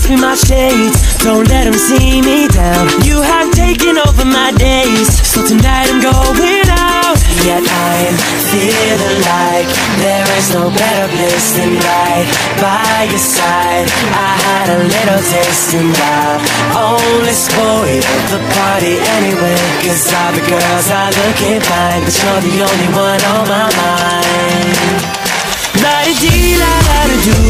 me my shades, don't let them see me down. You have taken over my days, so tonight I'm going out. Yet I'm feeling like there is no better place than right by your side. I had a little taste and I only spoiled the party anyway, cause all the girls are looking fine, but you're the only one on my mind. La-di-dee-la-la-da-doo,